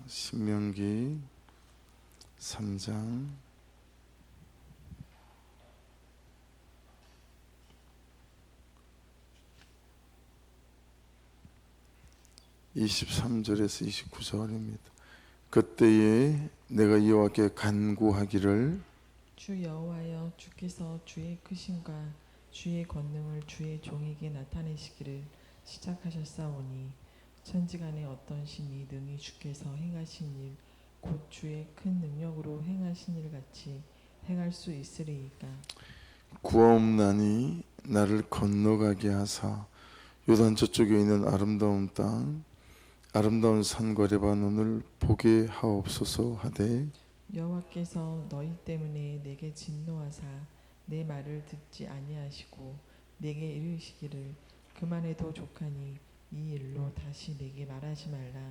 신명기 3장 23절에서 29절입니다. 그때에 내가 여호와께 간구하기를 주 여호와여, 주께서 주의 크심과 주의 권능을 주의 종에게 나타내시기를 시작하셨사오니 천지간에 어떤 신이 능히 주께서 행하신 일 곧 주의 큰 능력으로 행하신 일 같이 행할 수 있으리이까. 구하옵나니 나를 건너가게 하사 요단 저쪽에 있는 아름다운 땅 아름다운 산과 레바논을 보게 하옵소서 하되 여호와께서 너희 때문에 내게 진노하사 내 말을 듣지 아니하시고 내게 이르시기를 그만해도 족하니 이 일로 다시 내게 말하지 말라.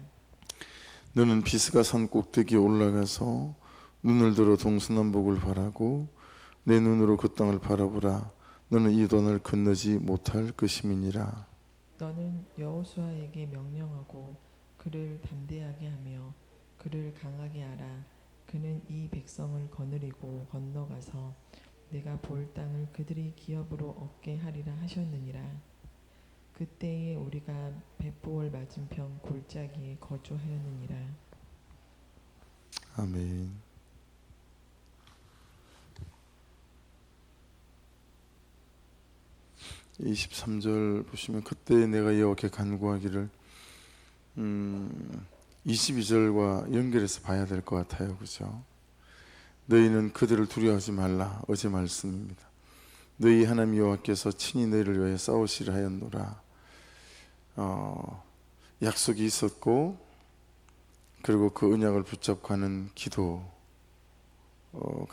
너는 비스가 산 꼭대기에 올라가서 눈을 들어 동서남북을 바라고 내 눈으로 그 땅을 바라보라. 너는 이 도를 건너지 못할 것임이니라. 너는 여호수아에게 명령하고 그를 담대하게 하며 그를 강하게 하라. 그는 이 백성을 거느리고 건너가서 내가 볼 땅을 그들이 기업으로 얻게 하리라 하셨느니라. 그때에 우리가 벳보월 맞은편 골짜기에 거주하였느니라. 아멘. (23절) 보시면 그때 내가 여호와께 간구하기를 22절과 연결해서 봐야 될 것 같아요. 그죠? 너희는 그들을 두려워하지 말라. 어제 말씀입니다. 너희 하나님 여호와께서 친히 너희를 위하여 싸우시려 하였노라. 약속이 있었고 그리고 그 언약을 붙잡고 하는 기도가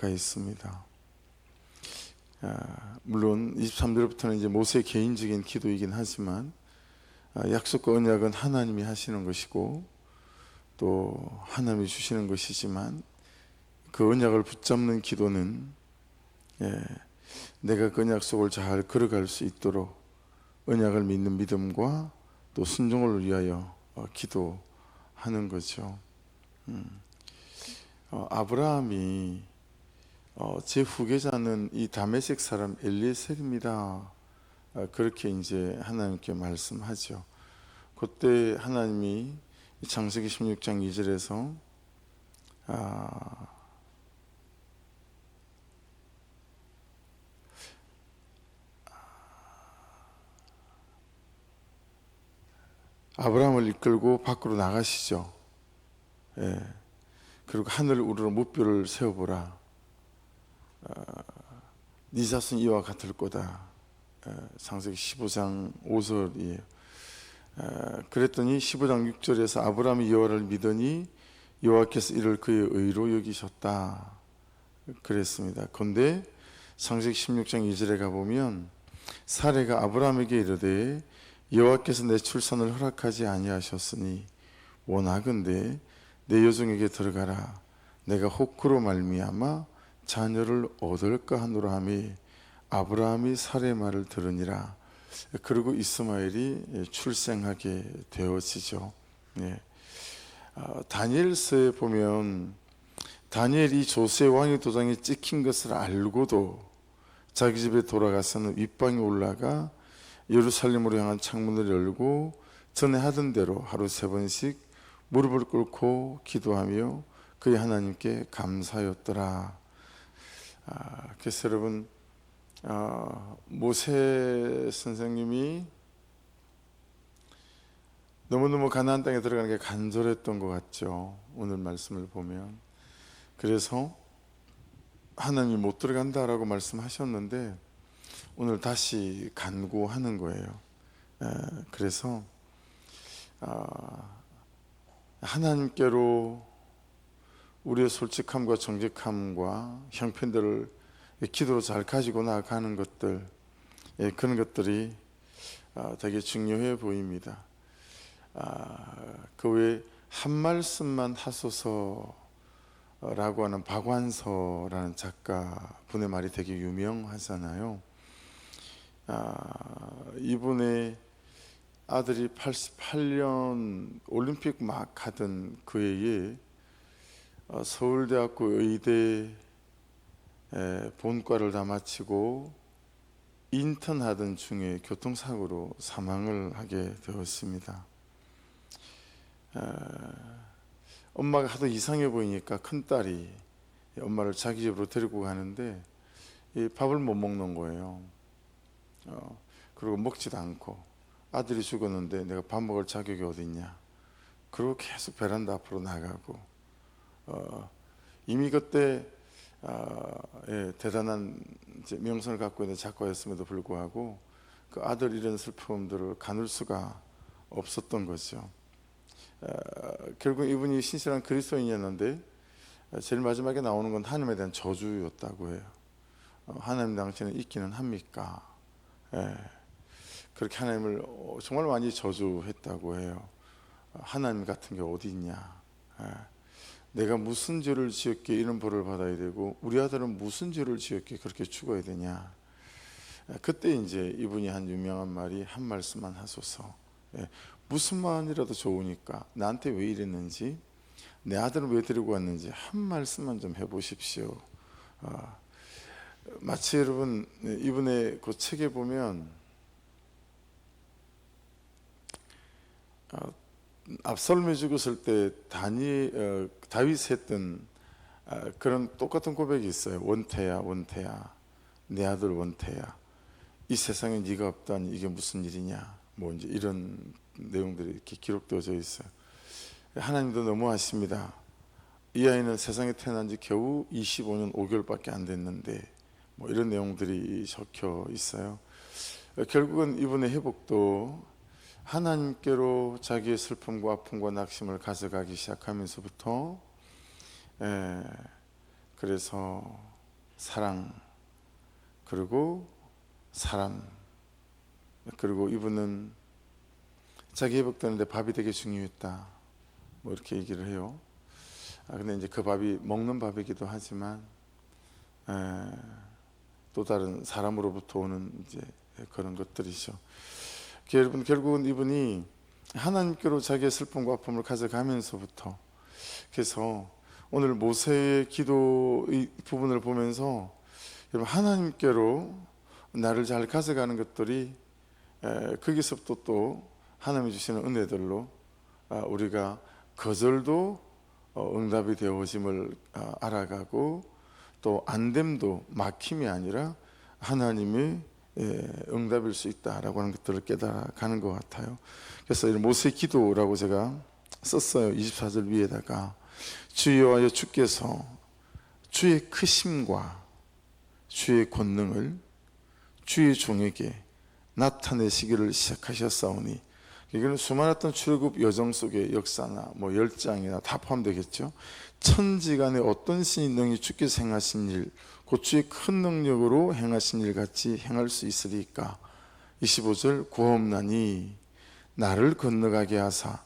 있습니다. 물론 23절부터는 이제 모세의 개인적인 기도이긴 하지만 약속과 언약은 하나님이 하시는 것이고 또 하나님이 주시는 것이지만 그 언약을 붙잡는 기도는 내가 그 약속을 잘 걸어갈 수 있도록 언약을 믿는 믿음과 또 순종을 위하여 기도하는 거죠. 아브라함이 제 후계자는 이 다메섹 사람 엘리에셀입니다. 그렇게 이제 하나님께 말씀하죠. 그때 하나님이 창세기 16장 2절에서 아브라함을 이끌고 밖으로 나가시죠. 그리고 하늘 우러러 무뼈를 세워보라. 네 자손 이와 같을 거다. 창세기 15장 5절이에요. 그랬더니 15장 6절에서 아브라함이 여호와를 믿으니 여호와께서 이를 그의 의로 여기셨다. 그랬습니다. 그런데 창세기 16장 2절에 가보면 사레가 아브라함에게 이르되 여호와께서 내 출산을 허락하지 아니하셨으니 원하건대 내 여종에게 들어가라. 내가 혹 그로 말미암아 자녀를 얻을까 하노라 하며 아브라함이 사레의 말을 들으니라. 그리고 이스마엘이 출생하게 되어지죠. 다니엘서에 보면 다니엘이 조세 왕의 도장에 찍힌 것을 알고도 자기 집에 돌아가서는 윗방에 올라가 예루살렘으로 향한 창문을 열고 전에 하던 대로 하루 3번씩 무릎을 꿇고 기도하며 그의 하나님께 감사하였더라. 그래서 여러분 모세 선생님이 너무너무 가나안 땅에 들어가는 게 간절했던 것 같죠. 오늘 말씀을 보면. 그래서 하나님이 못 들어간다라고 말씀하셨는데 오늘 다시 간구하는 거예요. 그래서 하나님께로 우리의 솔직함과 정직함과 형편들을 기도로 잘 가지고 나가는 것들, 그런 것들이 되게 중요해 보입니다. 그 외에 한 말씀만 하소서라고 하는 박완서라는 작가분의 말이 되게 유명하잖아요. 이분의 아들이 88년 올림픽 막 하던 그 해에 서울대학교 의대 본과를 다 마치고 인턴하던 중에 교통사고로 사망을 하게 되었습니다. 엄마가 하도 이상해 보이니까 큰딸이 엄마를 자기 집으로 데리고 가는데 밥을 못 먹는 거예요. 그리고 먹지도 않고, 아들이 죽었는데 내가 밥 먹을 자격이 어딨냐, 그리고 계속 베란다 앞으로 나가고, 이미 그때 대단한 명성을 갖고 있는 작가였음에도 불구하고 그 아들 이런 슬픔들을 가눌 수가 없었던 거죠. 결국 이분이 신실한 그리스도인이었는데 제일 마지막에 나오는 건 하나님에 대한 저주였다고 해요. 하나님 당신은 있기는 합니까? 그렇게 하나님을 정말 많이 저주했다고 해요. 하나님 같은 게 어디 있냐, 내가 무슨 죄를 지었기에 이런 벌을 받아야 되고 우리 아들은 무슨 죄를 지었기에 그렇게 죽어야 되냐. 그때 이제 이분이 한 유명한 말이, 한 말씀만 하소서, 무슨 마음이라도 좋으니까 나한테 왜 이랬는지, 내 아들은 왜 데리고 왔는지 한 말씀만 좀 해보십시오. 마치 여러분 이분의 그 책에 보면 압살롬이 죽었을 때 다윗이 했던 그런 똑같은 고백이 있어요. 원태야, 원태야, 내 아들 원태야, 이 세상에 네가 없다니 이게 무슨 일이냐, 뭐 이제 이런 내용들이 이렇게 기록되어져 있어요. 하나님도 너무하십니다. 이 아이는 세상에 태어난 지 겨우 25년 5개월밖에 안 됐는데, 뭐 이런 내용들이 적혀 있어요. 결국은 이분의 회복도 하나님께로 자기의 슬픔과 아픔과 낙심을 가져가기 시작하면서부터, 그래서 사랑, 그리고 사람, 그리고 이분은 자기 회복되는데 밥이 되게 중요했다, 뭐 이렇게 얘기를 해요. 근데 이제 그 밥이 먹는 밥이기도 하지만 또 다른 사람으로부터 오는 이제 그런 것들이죠. 여러분, 결국은 이분이 하나님께로 자기의 슬픔과 아픔을 가져가면서부터, 그래서 오늘 모세의 기도 이 부분을 보면서 여러분, 하나님께로 나를 잘 가져가는 것들이 거기서부터 또 하나님이 주시는 은혜들로 우리가 거절도 응답이 되어짐을 알아가고, 또 안됨도 막힘이 아니라 하나님의 응답일 수 있다라고 하는 것들을 깨달아가는 것 같아요. 그래서 모세의 기도라고 제가 썼어요. 24절 위에다가, 주여와여 주께서 주의 크심과 주의 권능을 주의 종에게 나타내시기를 시작하셨사오니, 이거는 수많았던 출애굽 여정 속의 역사나 뭐 열장이나 다 포함되겠죠. 천지간에 어떤 신이 능히 주께서 행하신 일, 곧 주의 큰 능력으로 행하신 일 같이 행할 수 있으리까. 25절, 구하옵나니 나를 건너가게 하사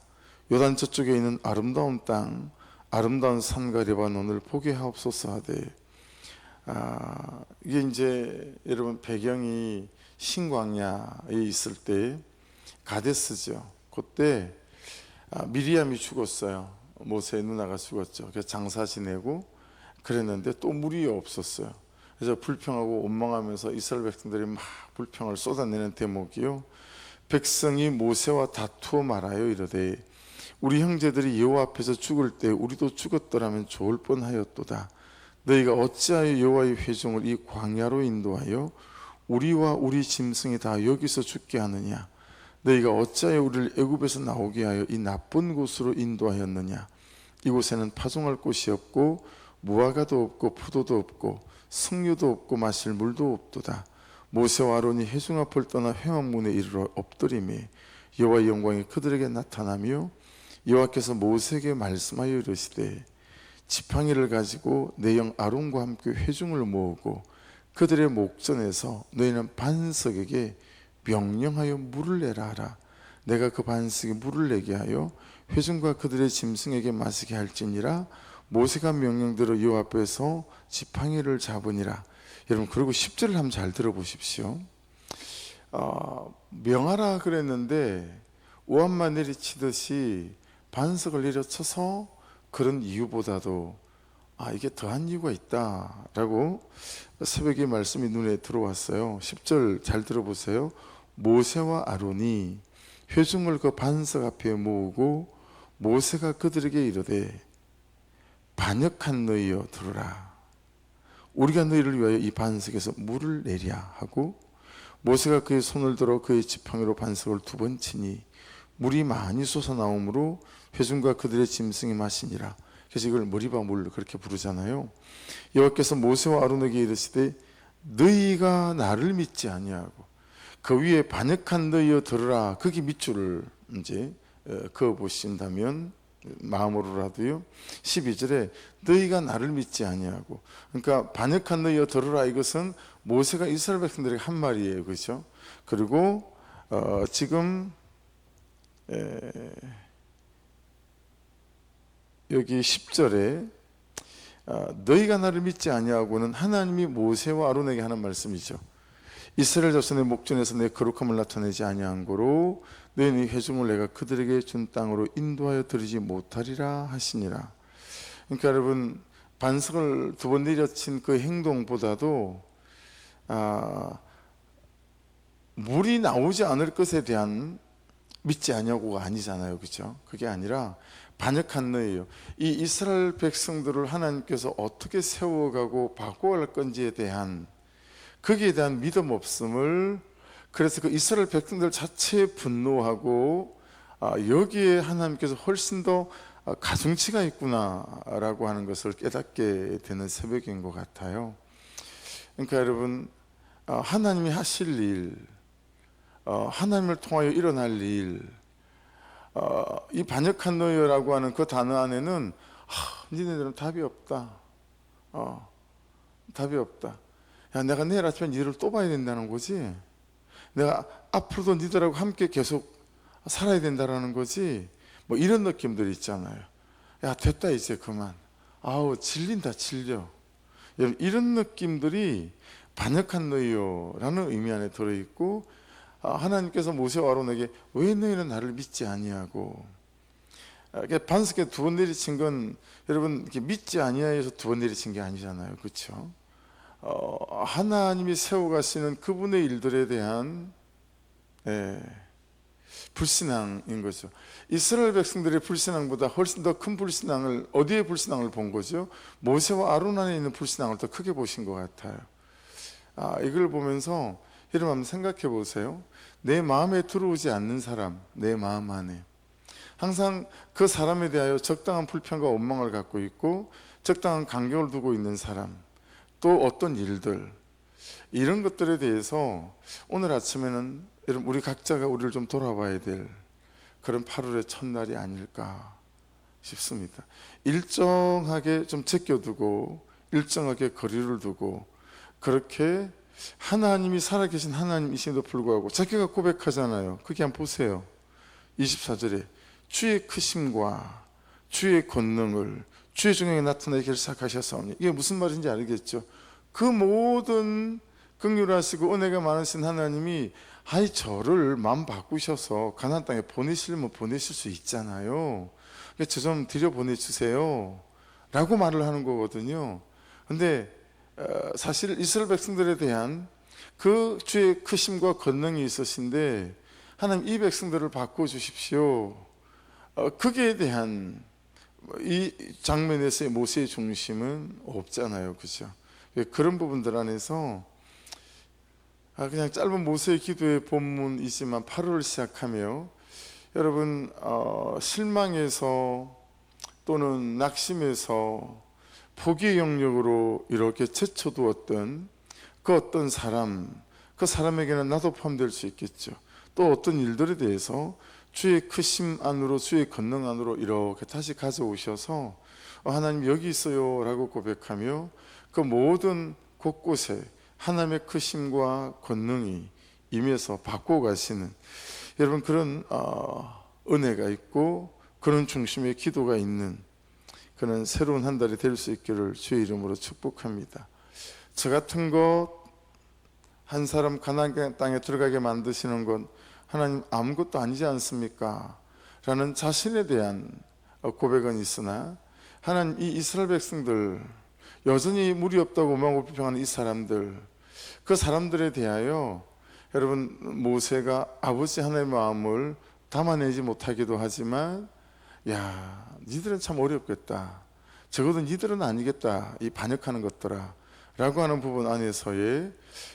요단 저쪽에 있는 아름다운 땅, 아름다운 산과 레바논을 보게 하옵소서 하되, 이게 이제 여러분 배경이 신광야에 있을 때 가데스죠. 그때 미리암이 죽었어요. 모세의 누나가 죽었죠. 그래서 장사 지내고 그랬는데 또 물이 없었어요. 그래서 불평하고 원망하면서 이스라엘 백성들이 막 불평을 쏟아내는 대목이요, 백성이 모세와 다투어 말하여 이르되, 우리 형제들이 여호와 앞에서 죽을 때 우리도 죽었더라면 좋을 뻔하였도다. 너희가 어찌하여 여호와의 회중을 이 광야로 인도하여 우리와 우리 짐승이 다 여기서 죽게 하느냐. 너희가 어찌하여 우리를 애굽에서 나오게 하여 이 나쁜 곳으로 인도하였느냐. 이곳에는 파종할 곳이 없고 무화과도 없고 포도도 없고 석류도 없고 마실 물도 없도다. 모세와 아론이 회중 앞을 떠나 회막문에 이르러 엎드리매 여호와의 영광이 그들에게 나타나며, 여호와께서 모세에게 말씀하여 이르시되, 지팡이를 가지고 내 영 아론과 함께 회중을 모으고 그들의 목전에서 너희는 반석에게 명령하여 물을 내라 하라. 내가 그 반석에 물을 내게 하여 회중과 그들의 짐승에게 마시게 할지니라. 모세가 명령대로 여호와 앞에서 지팡이를 잡으니라. 여러분, 그리고 10절을 한번 잘 들어보십시오. 명하라 그랬는데 우한만 내리치듯이 반석을 내려쳐서 그런 이유보다도 이게 더한 이유가 있다라고 새벽에 말씀이 눈에 들어왔어요. 10절 잘 들어보세요. 모세와 아론이 회중을 그 반석 앞에 모으고 모세가 그들에게 이르되 반역한 너희여 들으라. 우리가 너희를 위하여 이 반석에서 물을 내랴 하고 모세가 그의 손을 들어 그의 지팡이로 반석을 2번 치니 물이 많이 솟아나오므로 회중과 그들의 짐승이 마시니라. 그래서 이걸 머리바 물 그렇게 부르잖아요. 여호와께서 모세와 아론에게 이르시되 너희가 나를 믿지 아니하고 그 위에 반역한 너희여 들으라. 거기 밑줄을 이제 그어 보신다면 마음으로라도요. 12절에 너희가 나를 믿지 아니하고, 그러니까 반역한 너희여 들으라, 이것은 모세가 이스라엘 백성들에게 한 말이에요. 그렇죠? 그리고 지금 여기 10절에 너희가 나를 믿지 아니하고는 하나님이 모세와 아론에게 하는 말씀이죠. 이스라엘 자손의 목전에서 내 거룩함을 나타내지 아니한 고로 너희는 회중을 내가 그들에게 준 땅으로 인도하여 들이지 못하리라 하시니라. 그러니까 여러분, 반석을 2번 내려친 그 행동보다도 물이 나오지 않을 것에 대한 믿지 아니하고가 아니잖아요. 그렇죠? 그게 아니라 반역한 너희요, 이 이스라엘 백성들을 하나님께서 어떻게 세워가고 바꿔갈 건지에 대한, 거기에 대한 믿음 없음을, 그래서 그 이스라엘 백성들 자체에 분노하고 여기에 하나님께서 훨씬 더 가중치가 있구나라고 하는 것을 깨닫게 되는 새벽인 것 같아요. 그러니까 여러분, 하나님이 하실 일, 하나님을 통하여 일어날 일, 이 반역한 너희라고 하는 그 단어 안에는 니네들은 답이 없다. 답이 없다. 야, 내가 내일 아침에 니들을 또 봐야 된다는 거지. 내가 앞으로도 니들하고 함께 계속 살아야 된다는 거지. 뭐 이런 느낌들이 있잖아요. 야, 됐다 이제 그만. 아우, 질린다, 질려. 여러분, 이런 느낌들이 반역한 너희요 라는 의미 안에 들어있고, 하나님께서 모세와 아론에게 왜 너희는 나를 믿지 아니하고, 반석에 2번 내리친 건 여러분 믿지 아니하여서 2번 내리친 게 아니잖아요. 그렇죠? 하나님이 세워가시는 그분의 일들에 대한 불신앙인 거죠. 이스라엘 백성들의 불신앙보다 훨씬 더 큰 불신앙을, 어디에 불신앙을 본 거죠? 모세와 아론 안에 있는 불신앙을 더 크게 보신 것 같아요. 이걸 보면서 여러분 한번 생각해 보세요. 내 마음에 들어오지 않는 사람, 내 마음 안에 항상 그 사람에 대하여 적당한 불평과 원망을 갖고 있고 적당한 간격을 두고 있는 사람, 또 어떤 일들, 이런 것들에 대해서 오늘 아침에는 여러분 우리 각자가 우리를 좀 돌아봐야 될 그런 8월의 첫날이 아닐까 싶습니다. 일정하게 좀 제껴두고 일정하게 거리를 두고, 그렇게 하나님이 살아계신 하나님이심에도 불구하고 자기가 고백하잖아요. 그게 한번 보세요. 24절에 주의 크심과 주의 권능을 주의 중에 나타내기를 시작하셨사오니, 이게 무슨 말인지 알겠죠? 그 모든 긍휼하시고 은혜가 많으신 하나님이 저를 마음 바꾸셔서 가나안 땅에 보내시려면 보내실 수 있잖아요. 저 좀 들여 보내주세요 라고 말을 하는 거거든요. 근데 사실 이스라엘 백성들에 대한 그 주의 크심과 권능이 있으신데 하나님 이 백성들을 바꿔주십시오, 거기에 대한 이 장면에서의 모세의 중심은 없잖아요. 그죠? 그런 부분들 안에서 그냥 짧은 모세의 기도의 본문이지만 8월을 시작하며 여러분 실망해서 또는 낙심해서 포기의 영역으로 이렇게 제쳐두었던 그 어떤 사람, 그 사람에게는 나도 포함될 수 있겠죠. 또 어떤 일들에 대해서 주의 크심 안으로, 주의 권능 안으로 이렇게 다시 가져오셔서 하나님 여기 있어요 라고 고백하며 그 모든 곳곳에 하나님의 크심과 권능이 임해서 바꿔가시는 여러분 그런 은혜가 있고 그런 중심의 기도가 있는 그런 새로운 한 달이 될 수 있기를 주의 이름으로 축복합니다. 저 같은 것 한 사람 가나안 땅에 들어가게 만드시는 건 하나님 아무것도 아니지 않습니까? 라는 자신에 대한 고백은 있으나 하나님 이 이스라엘 백성들 여전히 물이 없다고 오만고 비평하는 이 사람들 그 사람들에 대하여 여러분 모세가 아버지 하나님의 마음을 담아내지 못하기도 하지만 야 니들은 참 어렵겠다 적어도 니들은 아니겠다 이 반역하는 것들아 라고 하는 부분 안에서의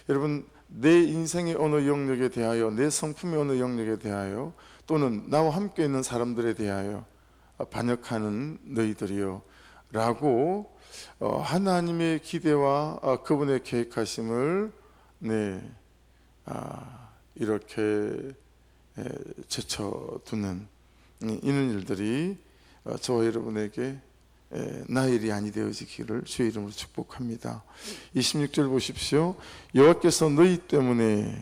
여러분 내 인생의 어느 영역에 대하여 내 성품의 어느 영역에 대하여 또는 나와 함께 있는 사람들에 대하여 반역하는 너희들이요 라고 하나님의 기대와 그분의 계획하심을 이렇게 제쳐두는 이런 일들이 저와 여러분에게 나의 일이 아니 되어지기를 주의 이름으로 축복합니다. 26절 보십시오. 여호와께서 너희 때문에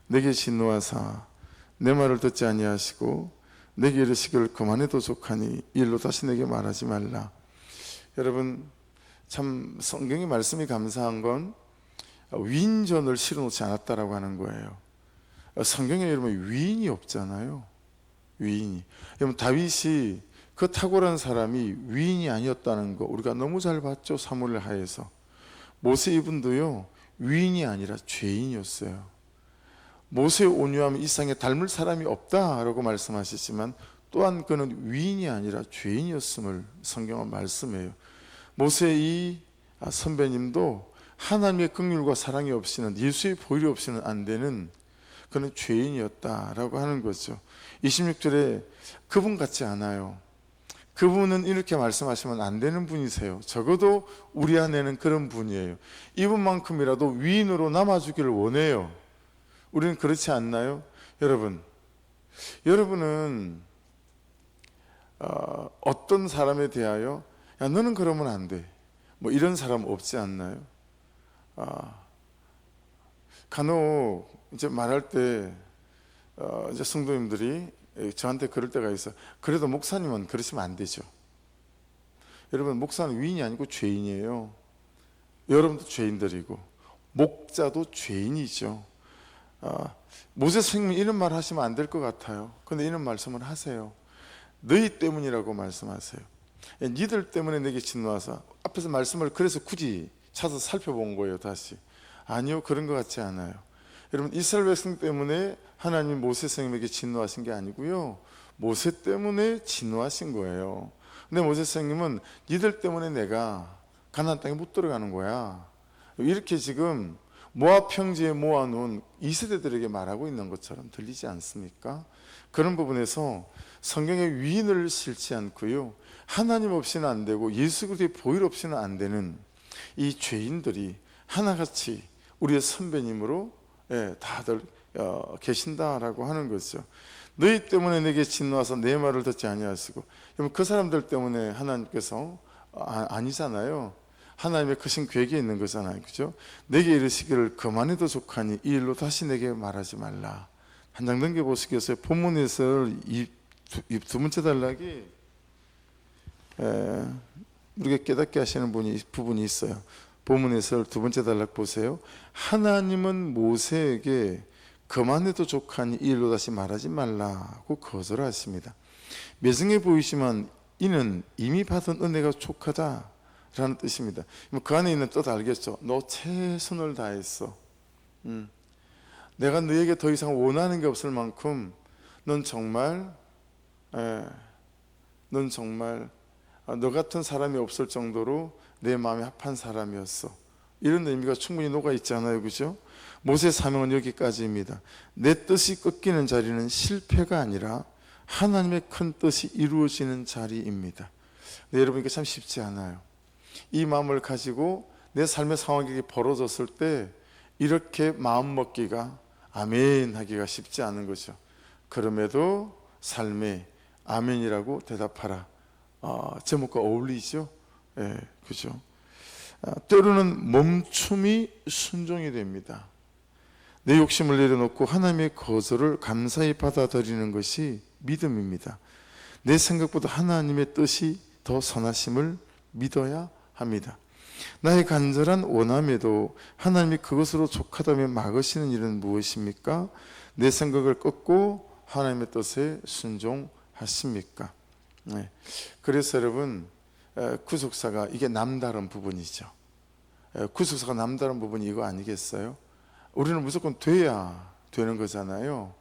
내게 진노하사 내 말을 듣지 아니하시고 내게 이르시기를 그만해도 족하니 이 일로 다시 내게 말하지 말라. 여러분 참 성경의 말씀이 감사한 건 위인전을 실어놓지 않았다라고 하는 거예요. 성경에 여러분 위인이 없잖아요. 위인이. 여러분 다윗이 그 탁월한 사람이 위인이 아니었다는 거 우리가 너무 잘 봤죠. 사무엘 하에서 모세 이분도요 위인이 아니라 죄인이었어요. 모세의 온유함이 이 세상에 닮을 사람이 없다라고 말씀하시지만 또한 그는 위인이 아니라 죄인이었음을 성경은 말씀해요. 모세의 이 선배님도 하나님의 긍휼과 사랑이 없이는 예수의 보혈이 없이는 안 되는 그는 죄인이었다라고 하는 거죠. 26절에 그분 같지 않아요. 그분은 이렇게 말씀하시면 안 되는 분이세요. 적어도 우리 안에는 그런 분이에요. 이분만큼이라도 위인으로 남아주기를 원해요. 우리는 그렇지 않나요? 여러분은 어떤 사람에 대하여 야 너는 그러면 안 돼 뭐 이런 사람 없지 않나요? 간혹 이제 말할 때 이제 성도님들이 저한테 그럴 때가 있어. 그래도 목사님은 그러시면 안 되죠. 여러분 목사는 위인이 아니고 죄인이에요. 여러분도 죄인들이고 목자도 죄인이죠. 모세 선생님이 이런 말 하시면 안 될 것 같아요. 근데 이런 말씀을 하세요. 너희 때문이라고 말씀하세요. 니들 때문에 내게 진노하사. 앞에서 말씀을 그래서 굳이 찾아서 살펴본 거예요. 다시 아니요 그런 것 같지 않아요. 여러분 이스라엘 백성 때문에 하나님 모세 선생님에게 진노하신 게 아니고요 모세 때문에 진노하신 거예요. 근데 모세 선생님은 니들 때문에 내가 가나안 땅에 못 들어가는 거야 이렇게 지금 모압 평지에 모아놓은 2세대들에게 말하고 있는 것처럼 들리지 않습니까? 그런 부분에서 성경의 위인을 싫지 않고요 하나님 없이는 안 되고 예수 그리스도의 보혈 없이는 안 되는 이 죄인들이 하나같이 우리의 선배님으로 다들 계신다라고 하는 거죠. 너희 때문에 내게 진노하사 내 말을 듣지 아니하시고 그 사람들 때문에 하나님께서 아니잖아요. 하나님의 크신 계획이 있는 거잖아요. 그죠? 내게 이르시기를 그만해도 족하니 이 일로 다시 내게 말하지 말라. 한 장 넘겨 보시겠어요? 본문에서 이 두 번째 단락이 우리가 깨닫게 하시는 부분이 있어요. 본문에서 두 번째 단락 보세요. 하나님은 모세에게 그만해도 족하니 이 일로 다시 말하지 말라고 거절하십니다. 매정해 보이지만 이는 이미 받은 은혜가 족하다 라는 뜻입니다. 그 안에 있는 뜻 알겠죠? 너 최선을 다했어. 내가 너에게 더 이상 원하는 게 없을 만큼 넌 정말 너 같은 사람이 없을 정도로 내 마음에 합한 사람이었어. 이런 의미가 충분히 녹아있잖아요. 그죠? 모세의 사명은 여기까지입니다. 내 뜻이 꺾이는 자리는 실패가 아니라 하나님의 큰 뜻이 이루어지는 자리입니다. 네, 여러분 이게 참 쉽지 않아요. 이 마음을 가지고 내 삶의 상황이 벌어졌을 때 이렇게 마음 먹기가 아멘 하기가 쉽지 않은 거죠. 그럼에도 삶에 아멘이라고 대답하라. 제목과 어울리죠? 그죠? 때로는 멈춤이 순종이 됩니다. 내 욕심을 내려놓고 하나님의 거절을 감사히 받아들이는 것이 믿음입니다. 내 생각보다 하나님의 뜻이 더 선하심을 믿어야 합니다. 나의 간절한 원함에도 하나님이 그것으로 족하다며 막으시는 일은 무엇입니까? 내 생각을 꺾고 하나님의 뜻에 순종하십니까? 네. 그래서 여러분, 구속사가 이게 남다른 부분이죠. 구속사가 남다른 부분이 이거 아니겠어요? 우리는 무조건 돼야 되는 거잖아요.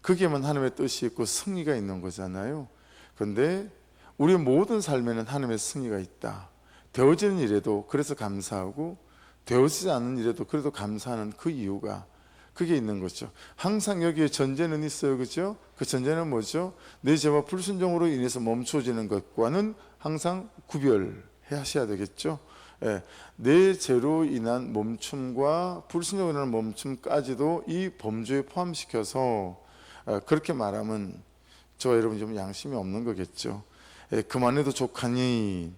거기에만 하나님의 뜻이 있고 승리가 있는 거잖아요. 그런데 우리 모든 삶에는 하나님의 승리가 있다. 되어지는 일에도 그래서 감사하고, 되어지지 않는 일에도 그래도 감사하는 그 이유가 그게 있는 거죠. 항상 여기에 전제는 있어요, 그죠? 그 전제는 뭐죠? 내 죄와 불순종으로 인해서 멈춰지는 것과는 항상 구별해 하셔야 되겠죠. 예, 내 죄로 인한 멈춤과 불순종으로 인한 멈춤까지도 이 범주에 포함시켜서 그렇게 말하면 저와 여러분 좀 양심이 없는 거겠죠. 예, 그만해도 족하니.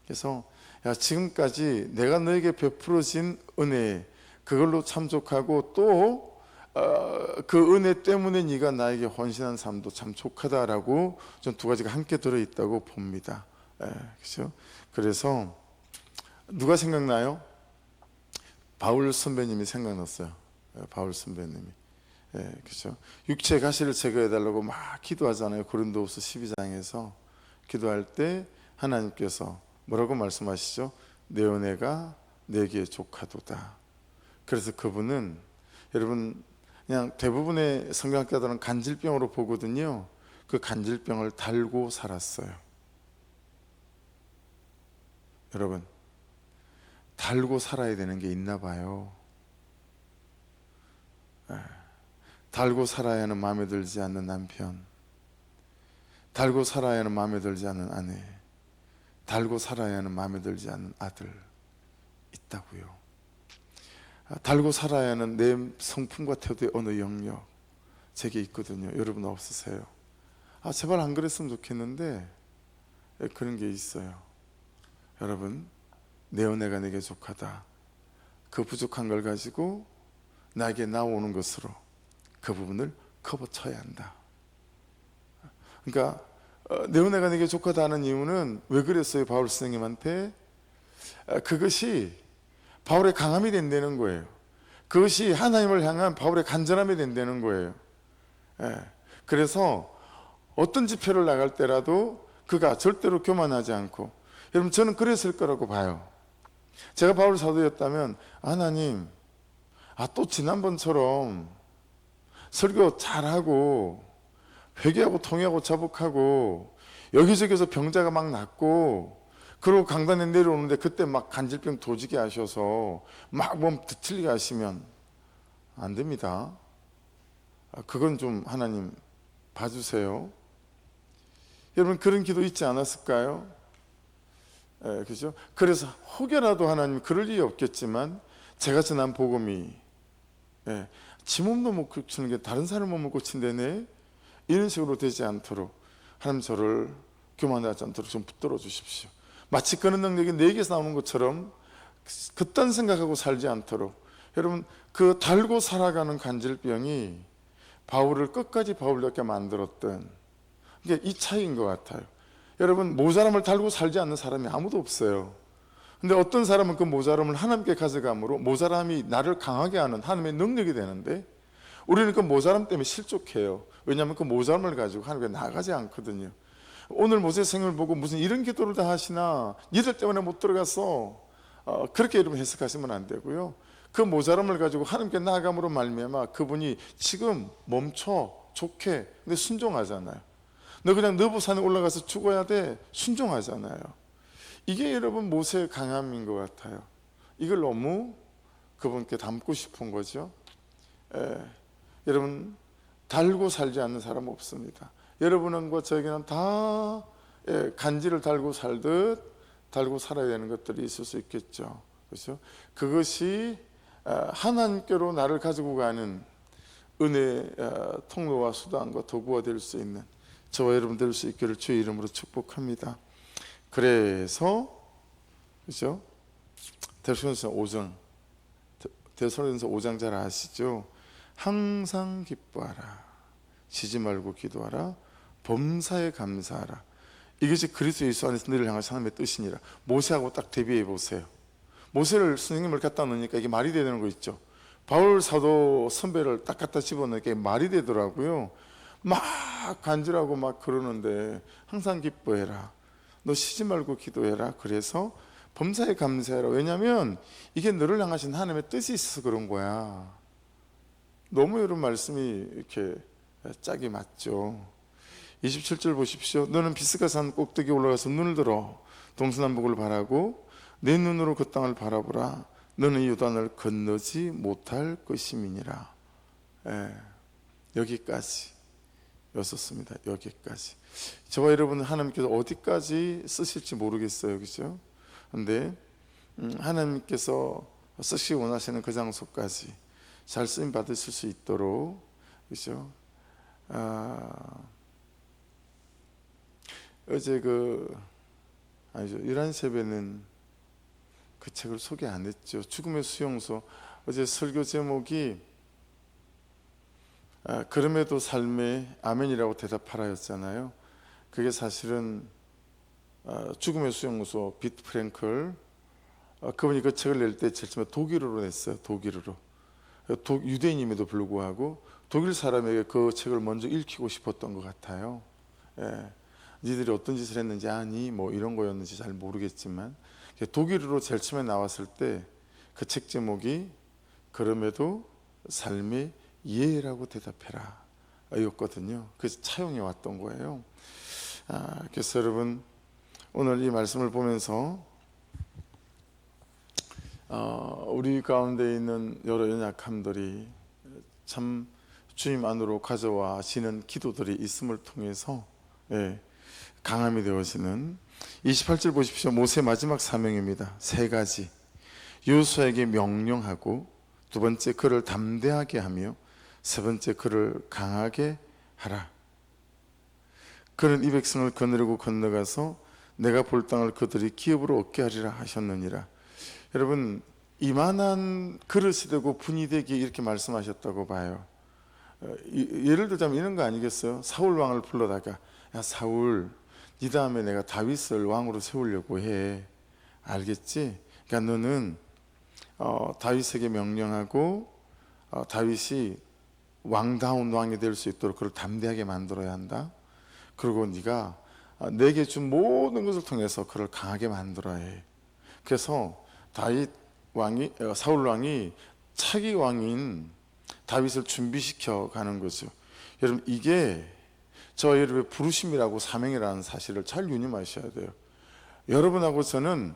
그래서 야, 지금까지 내가 너에게 베풀어진 은혜 그걸로 참족하고 또 그 은혜 때문에 네가 나에게 헌신한 삶도 참 족하다라고 전 두 가지가 함께 들어있다고 봅니다. 그렇죠? 그래서 누가 생각나요? 바울 선배님이 생각났어요. 바울 선배님이. 그렇죠? 육체 가시를 제거해달라고 막 기도하잖아요. 고린도후서 12장에서 기도할 때 하나님께서 뭐라고 말씀하시죠? 내 은혜가 내게 족하도다. 그래서 그분은 여러분 그냥 대부분의 성경학자들은 간질병으로 보거든요. 그 간질병을 달고 살았어요. 여러분, 달고 살아야 되는 게 있나 봐요. 달고 살아야 하는 마음에 들지 않는 남편, 달고 살아야 하는 마음에 들지 않는 아내, 달고 살아야 하는 마음에 들지 않는 아들 있다고요. 달고 살아야 하는 내 성품과 태도의 어느 영역 제게 있거든요. 여러분 없으세요? 제발 안 그랬으면 좋겠는데 그런 게 있어요. 여러분, 내 은혜가 내게 족하다. 그 부족한 걸 가지고 나에게 나오는 것으로 그 부분을 커버쳐야 한다. 그러니까 내 은혜가 내게 족하다 하는 이유는 왜 그랬어요? 바울 선생님한테 그것이 바울의 강함이 된다는 거예요. 그것이 하나님을 향한 바울의 간절함이 된다는 거예요. 그래서 어떤 집회를 나갈 때라도 그가 절대로 교만하지 않고, 여러분 저는 그랬을 거라고 봐요. 제가 바울 사도였다면 하나님, 또 지난번처럼 설교 잘하고 회개하고 통회하고 자복하고 여기저기서 병자가 막 낫고 그리고 강단에 내려오는데 그때 막 간질병 도지게 하셔서 막 몸 뒤틀리게 하시면 안 됩니다. 그건 좀 하나님 봐주세요. 여러분 그런 기도 있지 않았을까요? 그죠? 그래서 혹여라도 하나님 그럴 일이 없겠지만 제가 전한 복음이 지 몸도 못 고치는 게 다른 사람 몸을 고친다네, 이런 식으로 되지 않도록 하나님 저를 교만하지 않도록 좀 붙들어 주십시오. 마치 그런 능력이 내게서 나오는 것처럼 그딴 생각하고 살지 않도록. 여러분 그 달고 살아가는 간질병이 바울을 끝까지 바울답게 만들었던 게 이 차이인 것 같아요. 여러분 모자람을 달고 살지 않는 사람이 아무도 없어요. 근데 어떤 사람은 그 모자람을 하나님께 가져감으로 모자람이 나를 강하게 하는 하나님의 능력이 되는데 우리는 그 모자람 때문에 실족해요. 왜냐하면 그 모자람을 가지고 하나님께 나가지 않거든요. 오늘 모세 생을 보고 무슨 이런 기도를 다 하시나, 니들 때문에 못 들어갔어, 그렇게 여러분 해석하시면 안 되고요. 그 모자람을 가지고 하나님께 나아감으로 말미암아 그분이 지금 멈춰 좋게, 근데 순종하잖아요. 너 그냥 너부산에 올라가서 죽어야 돼, 순종하잖아요. 이게 여러분 모세의 강함인 것 같아요. 이걸 너무 그분께 담고 싶은 거죠. 여러분 달고 살지 않는 사람 없습니다. 여러분과 저에게는 다 간지를 달고 살듯 달고 살아야 되는 것들이 있을 수 있겠죠. 그렇죠? 그것이 하나님께로 나를 가지고 가는 은혜 통로와 수단과 도구가 될 수 있는 저와 여러분 될 수 있기를 주의 이름으로 축복합니다. 그래서 그렇죠? 데살로니가서 5장, 데살로니가서 5장 잘 아시죠? 항상 기뻐하라, 쉬지 말고 기도하라, 범사에 감사하라. 이것이 그리스도 예수 안에서 너희를 향한 하나님의 뜻이니라. 모세하고 딱 대비해 보세요. 모세를 스님을 갖다 놓으니까 이게 말이 되는 거 있죠. 바울 사도 선배를 딱 갖다 집어넣게 말이 되더라고요. 막 간절하고 막 그러는데 항상 기뻐해라. 너 쉬지 말고 기도해라. 그래서 범사에 감사해라. 왜냐하면 이게 너를 향하신 하나님의 뜻이 있어서 그런 거야. 너무 이런 말씀이 이렇게 짝이 맞죠. 27절 보십시오. 너는 비스가산 꼭대기 올라가서 눈을 들어 동서남북을 바라고 내 눈으로 그 땅을 바라보라. 너는 요단을 건너지 못할 것임이니라. 여기까지 였었습니다. 여기까지. 저와 여러분은 하나님께서 어디까지 쓰실지 모르겠어요. 그죠? 근데 하나님께서 쓰시기 원하시는 그 장소까지 잘 쓰임 받으실 수 있도록, 그죠? 어제 아니죠. 11세배는 그 책을 소개 안 했죠. 죽음의 수용소. 어제 설교 제목이 그럼에도 삶에 아멘이라고 대답하라였잖아요. 그게 사실은 죽음의 수용소 비트 프랭클, 그분이 그 책을 낼 때 제일 처음에 독일어로 냈어요. 독일어로. 유대인임에도 불구하고 독일 사람에게 그 책을 먼저 읽히고 싶었던 것 같아요. 니들이 어떤 짓을 했는지 아니? 뭐 이런 거였는지 잘 모르겠지만 독일어로 제일 처음에 나왔을 때 그 책 제목이 그럼에도 삶의 예라고 대답해라 였거든요. 그래서 차용해 왔던 거예요. 그래서 여러분 오늘 이 말씀을 보면서 우리 가운데 있는 여러 연약함들이 참 주님 안으로 가져와지는 기도들이 있음을 통해서 강함이 되어지는 28절 보십시오. 모세의 마지막 사명입니다. 세 가지. 여호수아에게 명령하고, 두 번째 그를 담대하게 하며, 세 번째 그를 강하게 하라. 그는 이 백성을 거느리고 건너가서 내가 볼 땅을 그들이 기업으로 얻게 하리라 하셨느니라. 여러분 이만한 그릇이 되고 분이 되기 이렇게 말씀하셨다고 봐요. 예를 들자면 이런 거 아니겠어요? 사울 왕을 불러다가 야 사울, 네 다음에 내가 다윗을 왕으로 세우려고 해. 알겠지? 그러니까 너는 다윗에게 명령하고 다윗이 왕다운 왕이 될 수 있도록 그를 담대하게 만들어야 한다. 그리고 네가 내게 준 모든 것을 통해서 그를 강하게 만들어야 해. 그래서 사울 왕이 차기 왕인 다윗을 준비시켜 가는 거죠. 여러분 이게 저와 여러분의 부르심이라고 사명이라는 사실을 잘 유념하셔야 돼요. 여러분하고 저는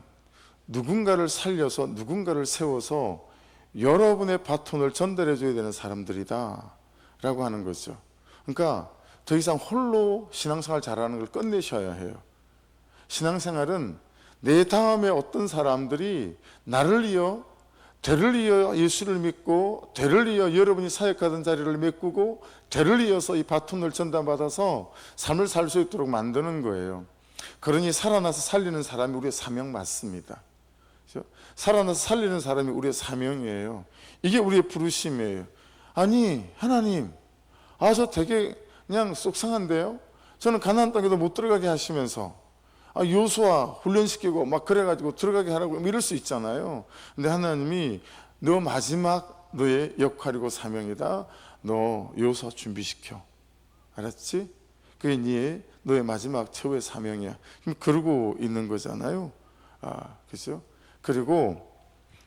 누군가를 살려서 누군가를 세워서 여러분의 바톤을 전달해 줘야 되는 사람들이다 라고 하는 거죠. 그러니까 더 이상 홀로 신앙생활 잘하는 걸 끝내셔야 해요. 신앙생활은 내 다음에 어떤 사람들이 나를 이어 대를 이어 예수를 믿고 대를 이어 여러분이 사역하던 자리를 메꾸고 대를 이어서 이 바톤을 전담받아서 삶을 살 수 있도록 만드는 거예요. 그러니 살아나서 살리는 사람이 우리의 사명 맞습니다. 그렇죠? 살아나서 살리는 사람이 우리의 사명이에요. 이게 우리의 부르심이에요. 아니 하나님, 저 되게 그냥 속상한데요. 저는 가나안 땅에도 못 들어가게 하시면서 여호수아 훈련시키고 막 그래가지고 들어가게 하라고 이럴 수 있잖아요. 근데 하나님이 너 마지막 너의 역할이고 사명이다. 너 여호수아 준비시켜. 알았지? 그게 너의 마지막 최후의 사명이야. 그러고 있는 거잖아요. 그죠? 그리고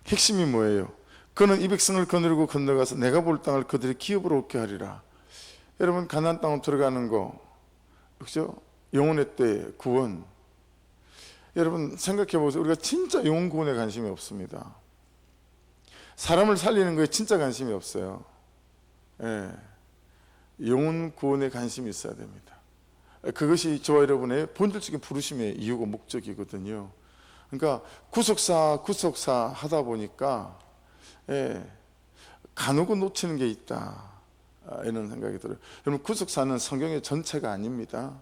핵심이 뭐예요? 그는 이 백성을 거느리고 건너가서 내가 볼 땅을 그들이 기업으로 얻게 하리라. 여러분 가나안 땅으로 들어가는 거, 그죠? 영혼의 때 구원. 여러분 생각해 보세요. 우리가 진짜 영혼 구원에 관심이 없습니다. 사람을 살리는 거에 진짜 관심이 없어요. 영혼 구원에 관심이 있어야 됩니다. 그것이 저와 여러분의 본질적인 부르심의 이유고 목적이거든요. 그러니까 구속사 하다 보니까 간혹은 놓치는 게 있다 이런 생각이 들어요. 여러분 구속사는 성경의 전체가 아닙니다.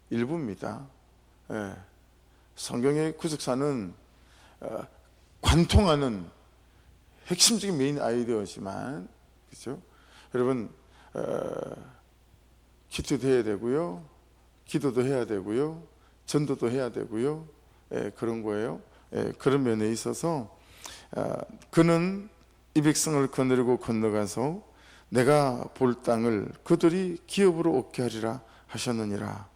일부입니다. 성경의 구속사는 관통하는 핵심적인 메인 아이디어지만, 그렇죠? 여러분 기도도 해야 되고요, 기도도 해야 되고요, 전도도 해야 되고요, 그런 거예요. 그런 면에 있어서 그는 이 백성을 거느리고 건너가서 내가 볼 땅을 그들이 기업으로 얻게 하리라 하셨느니라.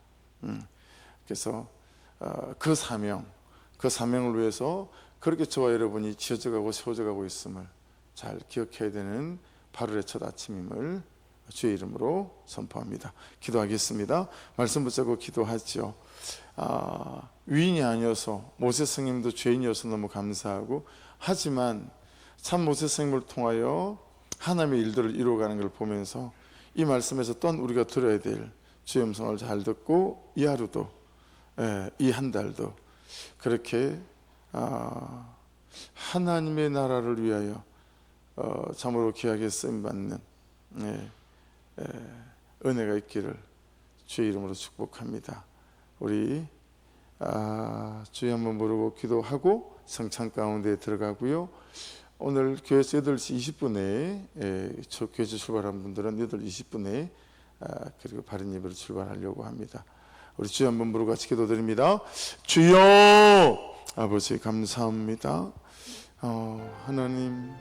그래서 그 사명을 위해서 그렇게 저와 여러분이 지어져가고 세워져가고 있음을 잘 기억해야 되는 8월의 첫 아침임을 주의 이름으로 선포합니다. 기도하겠습니다. 말씀 붙잡고 기도하죠. 위인이 아니어서 모세 스님도 죄인이어서 너무 감사하고, 하지만 참 모세 스님을 통하여 하나님의 일들을 이루어가는 걸 보면서 이 말씀에서 또한 우리가 들어야 될 주의 음성을 잘 듣고 이 하루도, 이 한 달도 그렇게 하나님의 나라를 위하여 참으로 귀하게 쓰임받는 은혜가 있기를 주의 이름으로 축복합니다. 우리 주의 한번 부르고 기도하고 성찬 가운데 들어가고요. 오늘 교회에서 8시 20분에 교회에서 출발한 분들은 8시 20분에 그리고 바른 입으로 출발하려고 합니다. 우리 주여 한번 부르고 같이 기도드립니다. 주여, 아버지 감사합니다. 하나님